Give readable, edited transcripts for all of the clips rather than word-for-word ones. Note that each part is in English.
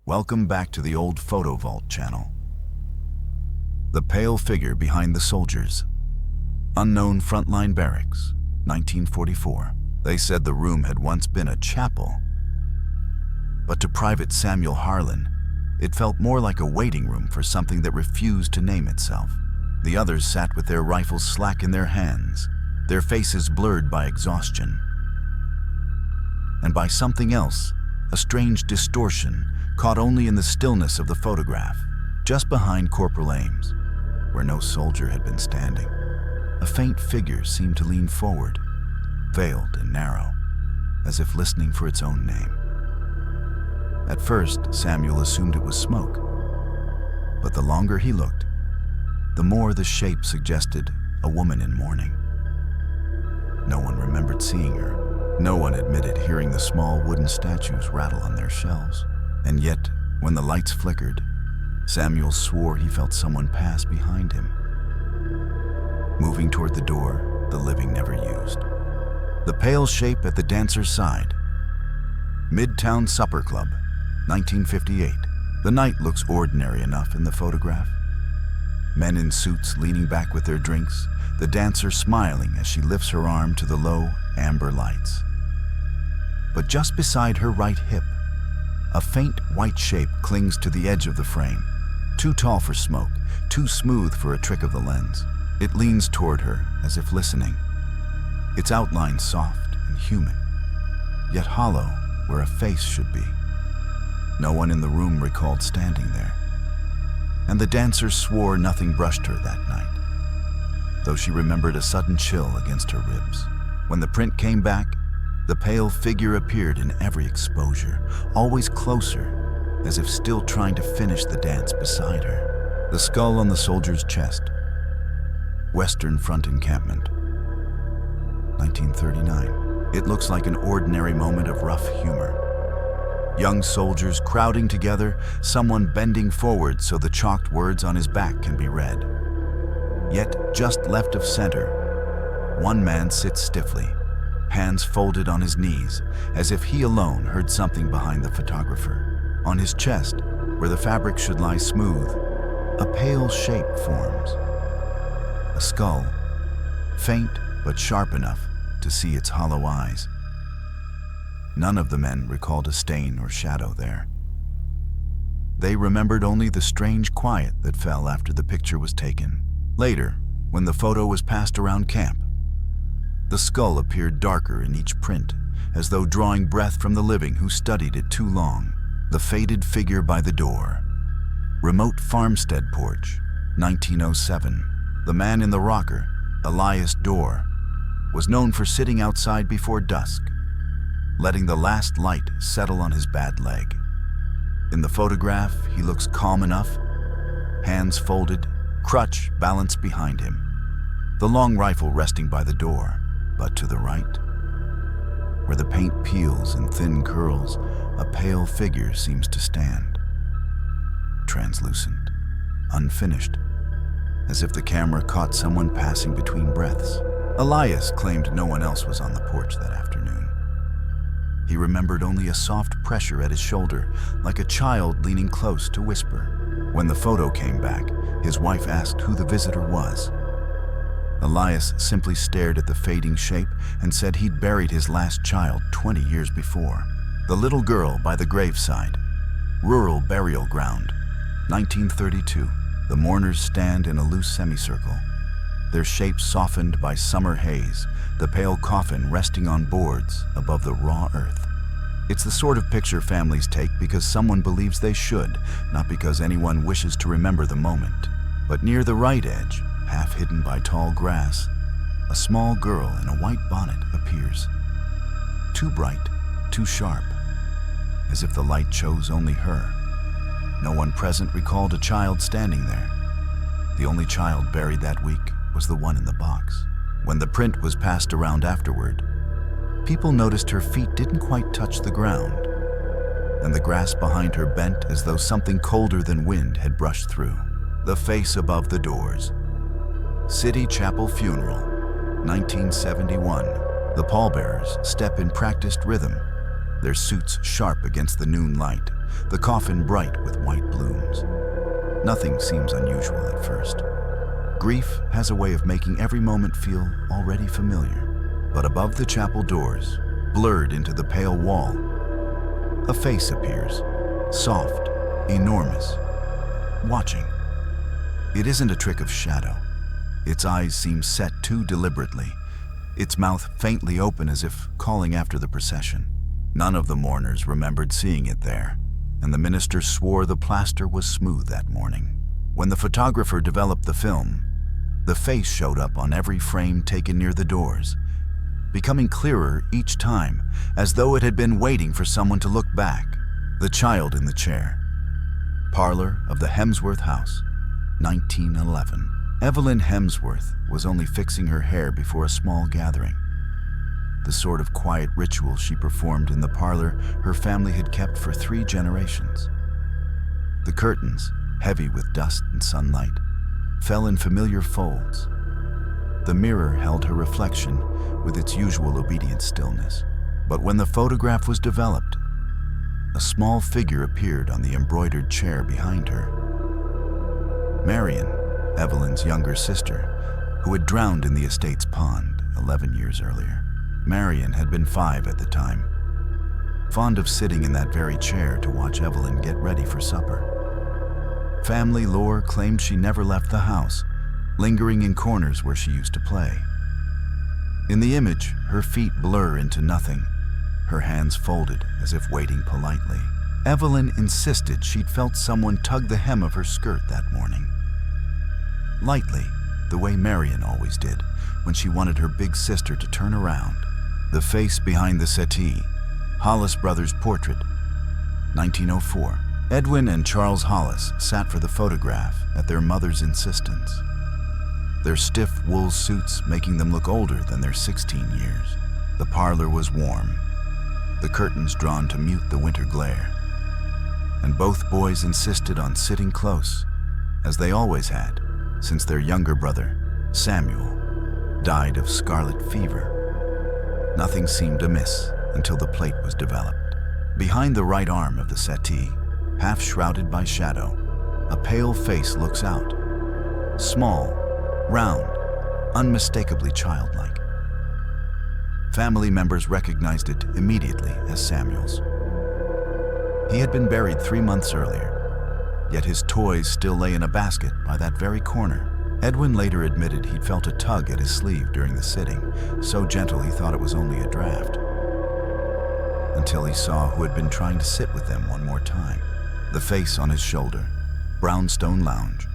Welcome back to the Old Photo Vault channel. The pale figure behind the soldiers. Unknown frontline barracks, 1944. They said the room had once been a chapel. But to Private Samuel Harlan, it felt more like a waiting room for something that refused to name itself. The others sat with their rifles slack in their hands, their faces blurred by exhaustion. And by something else, a strange distortion caught only in the stillness of the photograph, just behind Corporal Ames, where no soldier had been standing. A faint figure seemed to lean forward, veiled and narrow, as if listening for its own name. At first, Samuel assumed it was smoke, but the longer he looked, the more the shape suggested a woman in mourning. No one remembered seeing her. No one admitted hearing the small wooden statues rattle on their shelves. And yet, when the lights flickered, Samuel swore he felt someone pass behind him, moving toward the door the living never used. The pale shape at the dancer's side. Midtown Supper Club, 1958. The night looks ordinary enough in the photograph. Men in suits leaning back with their drinks, the dancer smiling as she lifts her arm to the low, amber lights. But just beside her right hip, a faint white shape clings to the edge of the frame, too tall for smoke, too smooth for a trick of the lens. It leans toward her as if listening, its outline soft and human, yet hollow where a face should be. No one in the room recalled standing there, and the dancer swore nothing brushed her that night, though she remembered a sudden chill against her ribs. When the print came back, the pale figure appeared in every exposure, always closer, as if still trying to finish the dance beside her. The skull on the soldier's chest. Western Front encampment, 1939. It looks like an ordinary moment of rough humor. Young soldiers crowding together, someone bending forward so the chalked words on his back can be read. Yet, just left of center, one man sits stiffly, hands folded on his knees, as if he alone heard something behind the photographer. On his chest, where the fabric should lie smooth, a pale shape forms. A skull, faint but sharp enough to see its hollow eyes. None of the men recalled a stain or shadow there. They remembered only the strange quiet that fell after the picture was taken. Later, when the photo was passed around camp, the skull appeared darker in each print, as though drawing breath from the living who studied it too long. The faded figure by the door. Remote farmstead porch, 1907. The man in the rocker, Elias Dorr, was known for sitting outside before dusk, letting the last light settle on his bad leg. In the photograph, he looks calm enough, hands folded, crutch balanced behind him, the long rifle resting by the door. But to the right, where the paint peels in thin curls, a pale figure seems to stand. Translucent, unfinished, as if the camera caught someone passing between breaths. Elias claimed no one else was on the porch that afternoon. He remembered only a soft pressure at his shoulder, like a child leaning close to whisper. When the photo came back, his wife asked who the visitor was. Elias simply stared at the fading shape and said he'd buried his last child 20 years before. The little girl by the graveside. Rural burial ground, 1932. The mourners stand in a loose semicircle, their shapes softened by summer haze, the pale coffin resting on boards above the raw earth. It's the sort of picture families take because someone believes they should, not because anyone wishes to remember the moment. But near the right edge, half hidden by tall grass, a small girl in a white bonnet appears. Too bright, too sharp, as if the light chose only her. No one present recalled a child standing there. The only child buried that week was the one in the box. When the print was passed around afterward, people noticed her feet didn't quite touch the ground, and the grass behind her bent as though something colder than wind had brushed through. The face above the doors. City Chapel Funeral, 1971. The pallbearers step in practiced rhythm, their suits sharp against the noon light, the coffin bright with white blooms. Nothing seems unusual at first. Grief has a way of making every moment feel already familiar. But above the chapel doors, blurred into the pale wall, a face appears, soft, enormous, watching. It isn't a trick of shadow. Its eyes seem set too deliberately, its mouth faintly open as if calling after the procession. None of the mourners remembered seeing it there, and the minister swore the plaster was smooth that morning. When the photographer developed the film, the face showed up on every frame taken near the doors, becoming clearer each time, as though it had been waiting for someone to look back. The child in the chair. Parlor of the Hemsworth house, 1911. Evelyn Hemsworth was only fixing her hair before a small gathering. The sort of quiet ritual she performed in the parlor her family had kept for 3 generations. The curtains, heavy with dust and sunlight, fell in familiar folds. The mirror held her reflection with its usual obedient stillness. But when the photograph was developed, a small figure appeared on the embroidered chair behind her. Marion, Evelyn's younger sister, who had drowned in the estate's pond 11 years earlier. Marion had been 5 at the time, fond of sitting in that very chair to watch Evelyn get ready for supper. Family lore claimed she never left the house, lingering in corners where she used to play. In the image, her feet blur into nothing, her hands folded as if waiting politely. Evelyn insisted she'd felt someone tug the hem of her skirt that morning. Lightly, the way Marion always did when she wanted her big sister to turn around. The face behind the settee, Hollis brothers' portrait, 1904. Edwin and Charles Hollis sat for the photograph at their mother's insistence, their stiff wool suits making them look older than their 16 years. The parlor was warm, the curtains drawn to mute the winter glare, and both boys insisted on sitting close, as they always had since their younger brother, Samuel, died of scarlet fever. Nothing seemed amiss until the plate was developed. Behind the right arm of the settee, half shrouded by shadow, a pale face looks out. Small, round, unmistakably childlike. Family members recognized it immediately as Samuel's. He had been buried 3 months earlier, yet his toys still lay in a basket by that very corner. Edwin later admitted he'd felt a tug at his sleeve during the sitting, so gentle he thought it was only a draft, until he saw who had been trying to sit with them one more time. The face on his shoulder, Brownstone Lounge,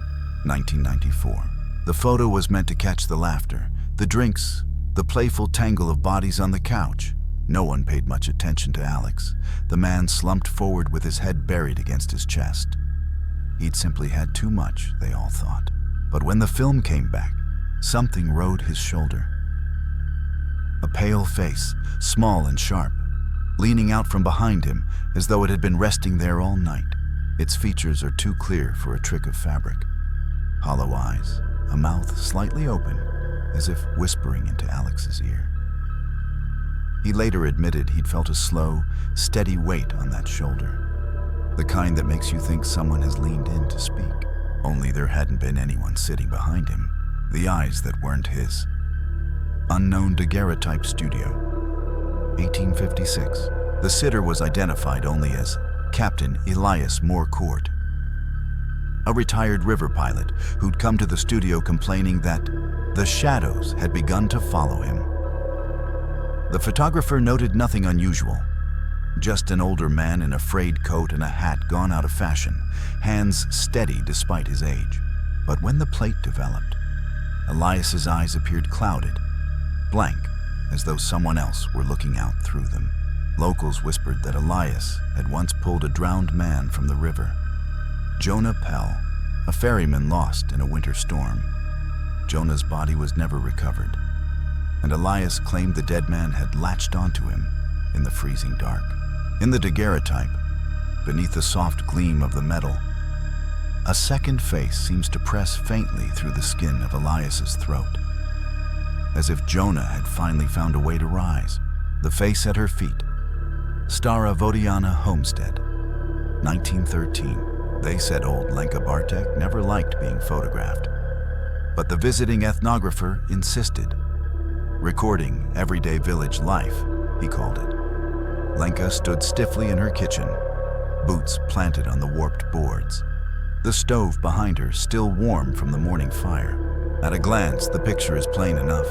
1994. The photo was meant to catch the laughter, the drinks, the playful tangle of bodies on the couch. No one paid much attention to Alex. The man slumped forward with his head buried against his chest. He'd simply had too much, they all thought. But when the film came back, something rode his shoulder. A pale face, small and sharp, leaning out from behind him as though it had been resting there all night. Its features are too clear for a trick of fabric. Hollow eyes, a mouth slightly open, as if whispering into Alex's ear. He later admitted he'd felt a slow, steady weight on that shoulder, the kind that makes you think someone has leaned in to speak. Only there hadn't been anyone sitting behind him. The eyes that weren't his. Unknown daguerreotype studio, 1856. The sitter was identified only as Captain Elias Moorcourt, a retired river pilot who'd come to the studio complaining that the shadows had begun to follow him. The photographer noted nothing unusual, just an older man in a frayed coat and a hat gone out of fashion, hands steady despite his age. But when the plate developed, Elias's eyes appeared clouded, blank, as though someone else were looking out through them. Locals whispered that Elias had once pulled a drowned man from the river. Jonah Pell, a ferryman lost in a winter storm. Jonah's body was never recovered, and Elias claimed the dead man had latched onto him in the freezing dark. In the daguerreotype, beneath the soft gleam of the metal, a second face seems to press faintly through the skin of Elias's throat, as if Jonah had finally found a way to rise. The face at her feet, Stara Vodiana Homestead, 1913. They said old Lenka Bartek never liked being photographed. But the visiting ethnographer insisted. Recording everyday village life, he called it. Lenka stood stiffly in her kitchen, boots planted on the warped boards. The stove behind her still warm from the morning fire. At a glance, the picture is plain enough.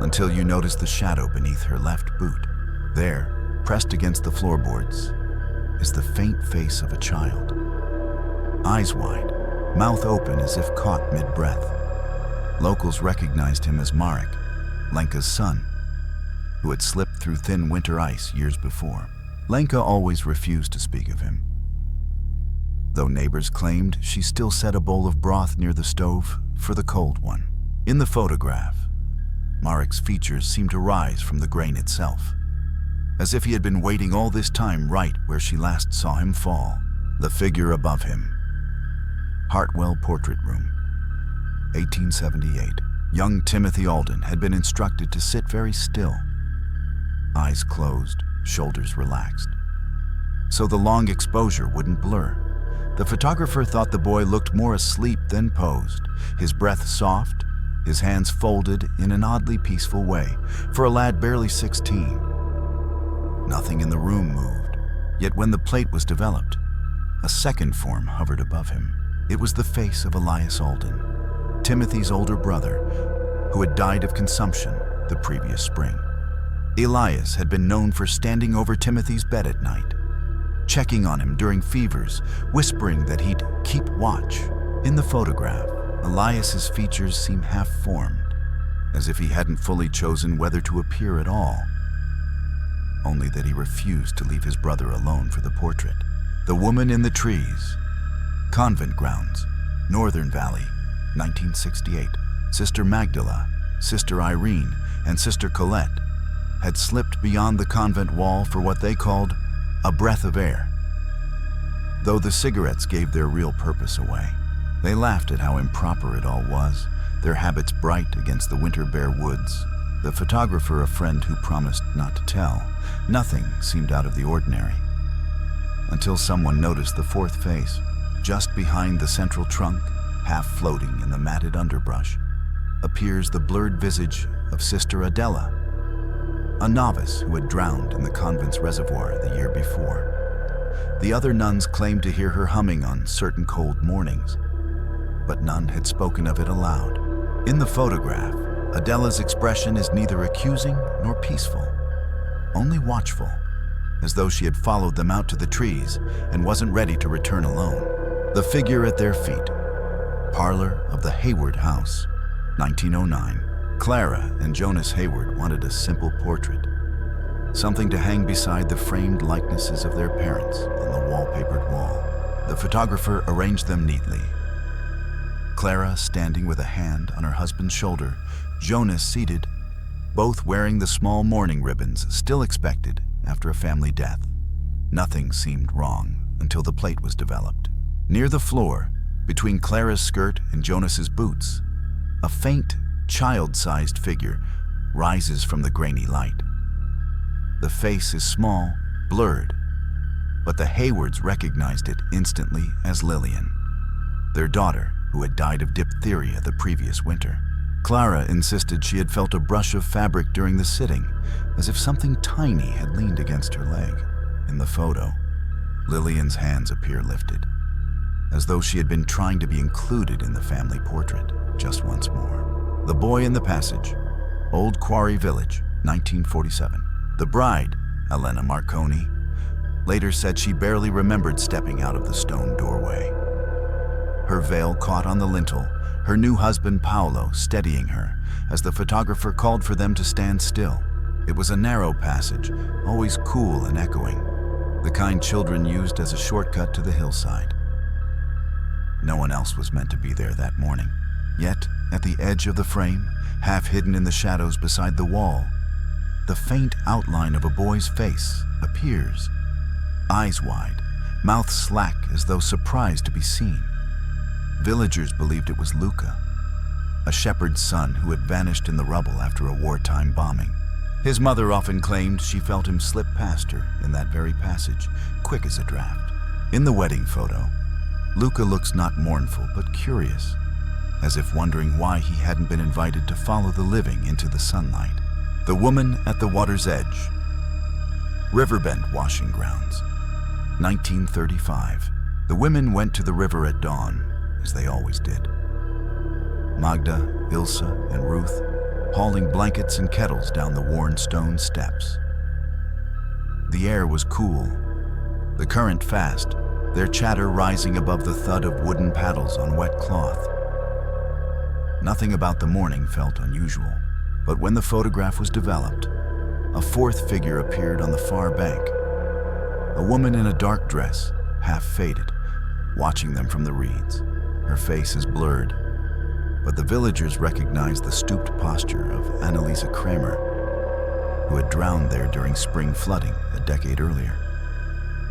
Until you notice the shadow beneath her left boot. There, pressed against the floorboards, is the faint face of a child. Eyes wide, mouth open as if caught mid-breath. Locals recognized him as Marek, Lenka's son, who had slipped through thin winter ice years before. Lenka always refused to speak of him, though neighbors claimed she still set a bowl of broth near the stove for the cold one. In the photograph, Marek's features seemed to rise from the grain itself, as if he had been waiting all this time right where she last saw him fall. The figure above him. Hartwell Portrait Room, 1878. Young Timothy Alden had been instructed to sit very still, eyes closed, shoulders relaxed, so the long exposure wouldn't blur. The photographer thought the boy looked more asleep than posed, his breath soft, his hands folded in an oddly peaceful way for a lad barely 16. Nothing in the room moved, yet when the plate was developed, a second form hovered above him. It was the face of Elias Alden, Timothy's older brother, who had died of consumption the previous spring. Elias had been known for standing over Timothy's bed at night, checking on him during fevers, whispering that he'd keep watch. In the photograph, Elias's features seem half-formed, as if he hadn't fully chosen whether to appear at all, only that he refused to leave his brother alone for the portrait. The Woman in the Trees, Convent Grounds, Northern Valley, 1968. Sister Magdala, Sister Irene, and Sister Colette had slipped beyond the convent wall for what they called a breath of air. Though the cigarettes gave their real purpose away, they laughed at how improper it all was, their habits bright against the winter bare woods. The photographer, a friend who promised not to tell, nothing seemed out of the ordinary. Until someone noticed the fourth face, just behind the central trunk, half floating in the matted underbrush, appears the blurred visage of Sister Adela, a novice who had drowned in the convent's reservoir the year before. The other nuns claimed to hear her humming on certain cold mornings, but none had spoken of it aloud. In the photograph, Adela's expression is neither accusing nor peaceful, only watchful, as though she had followed them out to the trees and wasn't ready to return alone. The figure at their feet. Parlor of the Hayward House, 1909. Clara and Jonas Hayward wanted a simple portrait, something to hang beside the framed likenesses of their parents on the wallpapered wall. The photographer arranged them neatly. Clara standing with a hand on her husband's shoulder, Jonas seated, both wearing the small mourning ribbons still expected after a family death. Nothing seemed wrong until the plate was developed. Near the floor, between Clara's skirt and Jonas's boots, a faint, child-sized figure rises from the grainy light. The face is small, blurred, but the Haywards recognized it instantly as Lillian, their daughter, who had died of diphtheria the previous winter. Clara insisted she had felt a brush of fabric during the sitting, as if something tiny had leaned against her leg. In the photo, Lillian's hands appear lifted, as though she had been trying to be included in the family portrait just once more. The Boy in the Passage, Old Quarry Village, 1947. The bride, Elena Marconi, later said she barely remembered stepping out of the stone doorway. Her veil caught on the lintel, her new husband Paolo steadying her as the photographer called for them to stand still. It was a narrow passage, always cool and echoing, the kind children used as a shortcut to the hillside. No one else was meant to be there that morning. Yet, at the edge of the frame, half hidden in the shadows beside the wall, the faint outline of a boy's face appears, eyes wide, mouth slack as though surprised to be seen. Villagers believed it was Luca, a shepherd's son who had vanished in the rubble after a wartime bombing. His mother often claimed she felt him slip past her in that very passage, quick as a draft. In the wedding photo, Luca looks not mournful but curious, as if wondering why he hadn't been invited to follow the living into the sunlight. The woman at the water's edge. Riverbend washing grounds. 1935. The women went to the river at dawn, as they always did. Magda, Ilsa, and Ruth hauling blankets and kettles down the worn stone steps. The air was cool, the current fast, their chatter rising above the thud of wooden paddles on wet cloth. Nothing about the morning felt unusual, but when the photograph was developed, a fourth figure appeared on the far bank. A woman in a dark dress, half faded, watching them from the reeds. Her face is blurred, but the villagers recognized the stooped posture of Annalisa Kramer, who had drowned there during spring flooding a decade earlier.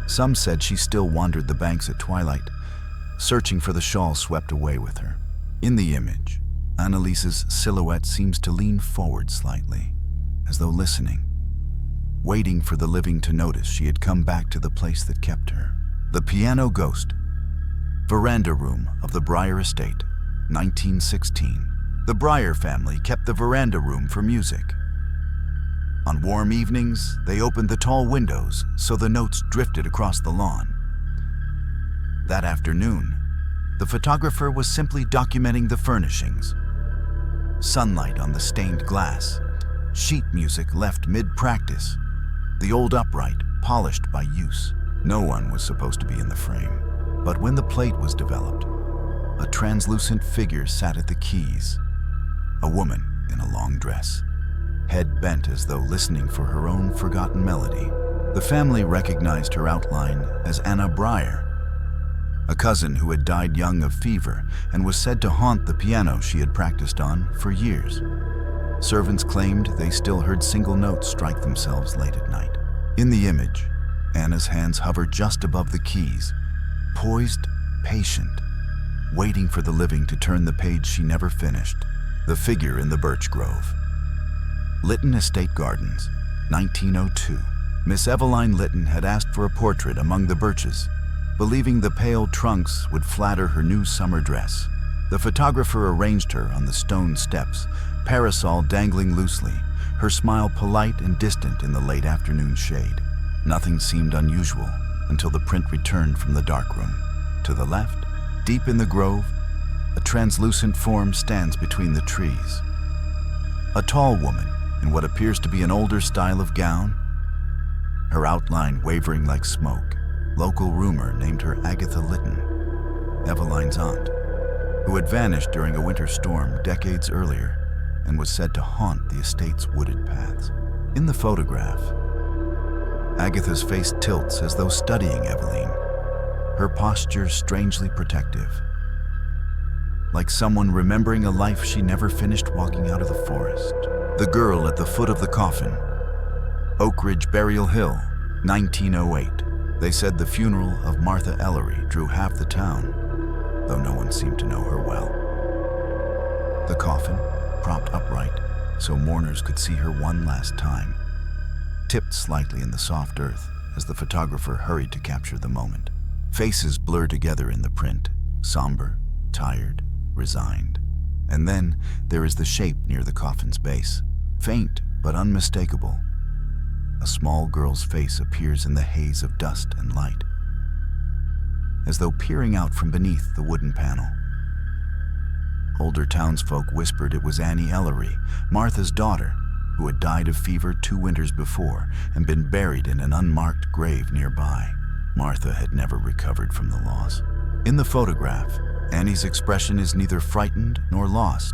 Some said she still wandered the banks at twilight, searching for the shawl swept away with her. In the image, Annalisa's silhouette seems to lean forward slightly, as though listening, waiting for the living to notice she had come back to the place that kept her. The Piano Ghost. Veranda room of the Breyer estate, 1916. The Breyer family kept the veranda room for music. On warm evenings, they opened the tall windows so the notes drifted across the lawn. That afternoon, the photographer was simply documenting the furnishings. Sunlight on the stained glass, sheet music left mid-practice, the old upright polished by use. No one was supposed to be in the frame, but when the plate was developed, a translucent figure sat at the keys. A woman in a long dress, head bent as though listening for her own forgotten melody. The family recognized her outline as Anna Breyer, a cousin who had died young of fever and was said to haunt the piano she had practiced on for years. Servants claimed they still heard single notes strike themselves late at night. In the image, Anna's hands hover just above the keys, poised, patient, waiting for the living to turn the page she never finished. The figure in the birch grove. Lytton Estate Gardens, 1902. Miss Eveline Lytton had asked for a portrait among the birches, believing the pale trunks would flatter her new summer dress. The photographer arranged her on the stone steps, parasol dangling loosely, her smile polite and distant in the late afternoon shade. Nothing seemed unusual until the print returned from the darkroom. To the left, deep in the grove, a translucent form stands between the trees. A tall woman in what appears to be an older style of gown, her outline wavering like smoke. Local rumor named her Agatha Lytton, Eveline's aunt, who had vanished during a winter storm decades earlier and was said to haunt the estate's wooded paths. In the photograph, Agatha's face tilts as though studying Eveline, her posture strangely protective, like someone remembering a life she never finished walking out of the forest. The girl at the foot of the coffin. Oak Ridge Burial Hill, 1908. They said the funeral of Martha Ellery drew half the town, though no one seemed to know her well. The coffin, propped upright so mourners could see her one last time, tipped slightly in the soft earth as the photographer hurried to capture the moment. Faces blur together in the print, somber, tired, resigned. And then there is the shape near the coffin's base, faint but unmistakable. A small girl's face appears in the haze of dust and light, as though peering out from beneath the wooden panel. Older townsfolk whispered it was Annie Ellery, Martha's daughter, who had died of fever 2 winters before and been buried in an unmarked grave nearby. Martha had never recovered from the loss. In the photograph, Annie's expression is neither frightened nor lost,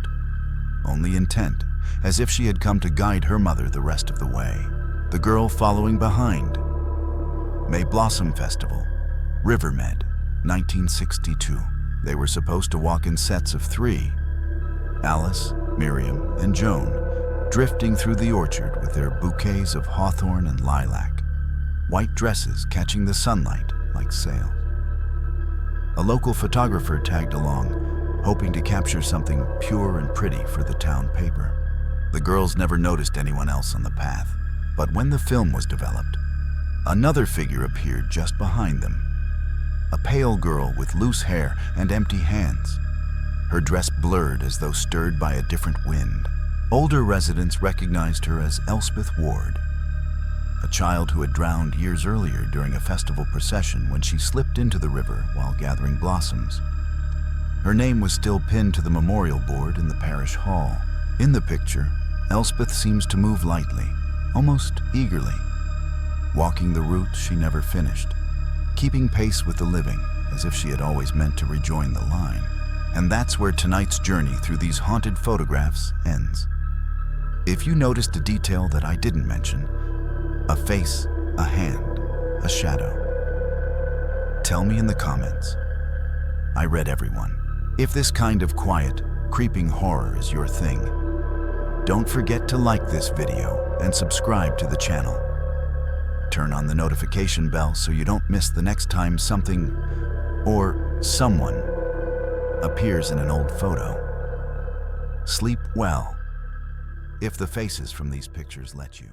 only intent, as if she had come to guide her mother the rest of the way. The girl following behind. May Blossom Festival, Rivermed, 1962. They were supposed to walk in sets of 3. Alice, Miriam, and Joan, drifting through the orchard with their bouquets of hawthorn and lilac, white dresses catching the sunlight like sails. A local photographer tagged along, hoping to capture something pure and pretty for the town paper. The girls never noticed anyone else on the path. But when the film was developed, another figure appeared just behind them. a pale girl with loose hair and empty hands, her dress blurred as though stirred by a different wind. Older residents recognized her as Elspeth Ward, a child who had drowned years earlier during a festival procession when she slipped into the river while gathering blossoms. Her name was still pinned to the memorial board in the parish hall. In the picture, Elspeth seems to move lightly, almost eagerly, walking the route she never finished, keeping pace with the living as if she had always meant to rejoin the line. And that's where tonight's journey through these haunted photographs ends. If you noticed a detail that I didn't mention, a face, a hand, a shadow, tell me in the comments. I read everyone. If this kind of quiet, creeping horror is your thing, don't forget to like this video and subscribe to the channel. Turn on the notification bell so you don't miss the next time something or someone appears in an old photo. Sleep well, if the faces from these pictures let you.